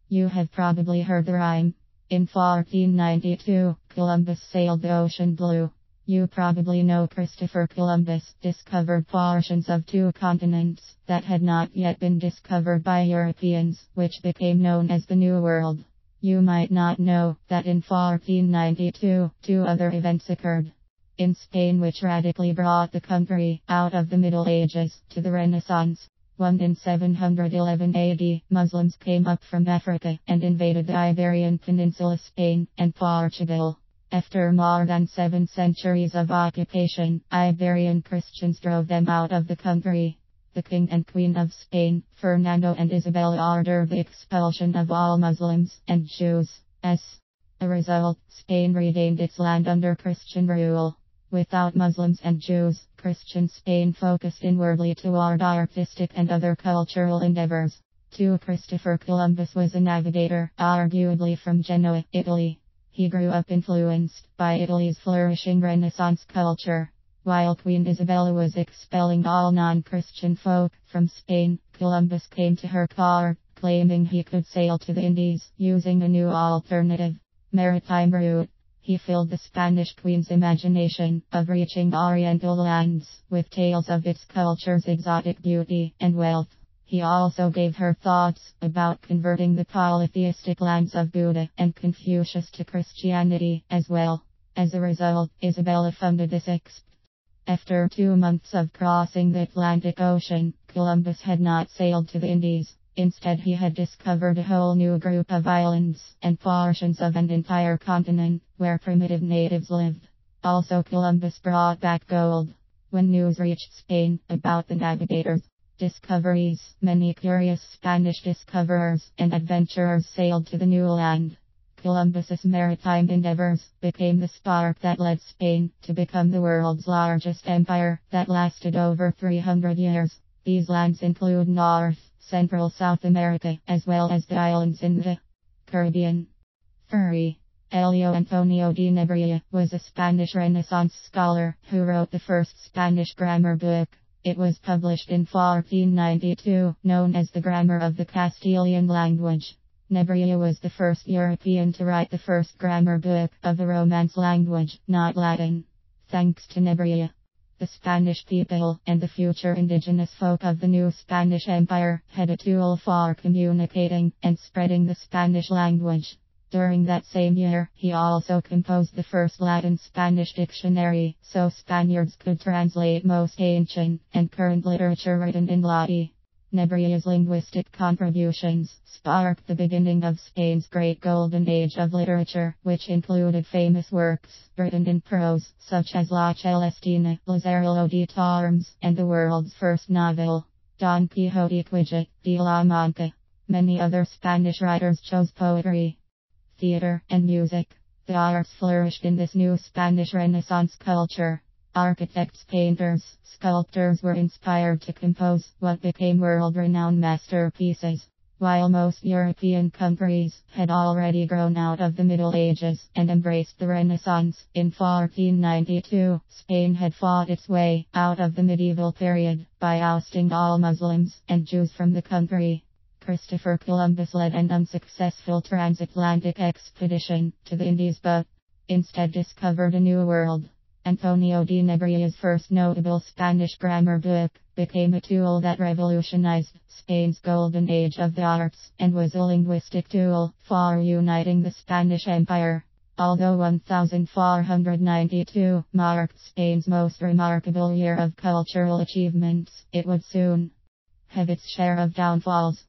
You have probably heard the rhyme. In 1492, Columbus sailed the ocean blue. You probably know Christopher Columbus discovered portions of two continents that had not yet been discovered by Europeans, which became known as the New World. You might not know that in 1492, two other events occurred. In Spain, which radically brought the country out of the Middle Ages to the Renaissance. One in 711 AD, Muslims came up from Africa and invaded the Iberian Peninsula, Spain, and Portugal. After more than 7 centuries of occupation, Iberian Christians drove them out of the country. The King and Queen of Spain, Fernando and Isabella, ordered the expulsion of all Muslims and Jews. As a result, Spain regained its land under Christian rule. Without Muslims and Jews, Christian Spain focused inwardly toward artistic and other cultural endeavors. 2. Christopher Columbus was a navigator, arguably from Genoa, Italy. He grew up influenced by Italy's flourishing Renaissance culture. While Queen Isabella was expelling all non-Christian folk from Spain, Columbus came to her court, claiming he could sail to the Indies using a new alternative maritime route. He filled the Spanish queen's imagination of reaching Oriental lands with tales of its culture's exotic beauty and wealth. He also gave her thoughts about converting the polytheistic lands of Buddha and Confucius to Christianity as well. As a result, Isabella funded this expedition. After 2 months of crossing the Atlantic Ocean, Columbus had not sailed to the Indies. Instead, he had discovered a whole new group of islands and portions of an entire continent where primitive natives lived. Also, Columbus brought back gold. When news reached Spain about the navigators' discoveries, many curious Spanish discoverers and adventurers sailed to the new land. Columbus's maritime endeavors became the spark that led Spain to become the world's largest empire that lasted over 300 years. These lands include North, Central South America, as well as the islands in the Caribbean. 3. Elio Antonio de Nebrija was a Spanish Renaissance scholar who wrote the first Spanish grammar book. It was published in 1492, known as the Grammar of the Castilian Language. Nebrija was the first European to write the first grammar book of the Romance language, not Latin. Thanks to Nebrija, the Spanish people and the future indigenous folk of the new Spanish Empire had a tool for communicating and spreading the Spanish language. During that same year, he also composed the first Latin-Spanish dictionary, so Spaniards could translate most ancient and current literature written in Latin. Nebrija's linguistic contributions sparked the beginning of Spain's great golden age of literature, which included famous works written in prose, such as La Celestina, Lazarillo de Tormes, and the world's first novel, Don Quixote de la Mancha. Many other Spanish writers chose poetry, theater, and music. The arts flourished in this new Spanish Renaissance culture. Architects, painters, sculptors were inspired to compose what became world-renowned masterpieces. While most European countries had already grown out of the Middle Ages and embraced the Renaissance, in 1492, Spain had fought its way out of the medieval period by ousting all Muslims and Jews from the country. Christopher Columbus led an unsuccessful transatlantic expedition to the Indies but instead discovered a new world. Antonio de Nebrija's first notable Spanish grammar book became a tool that revolutionized Spain's golden age of the arts and was a linguistic tool for uniting the Spanish Empire. Although 1492 marked Spain's most remarkable year of cultural achievements, it would soon have its share of downfalls.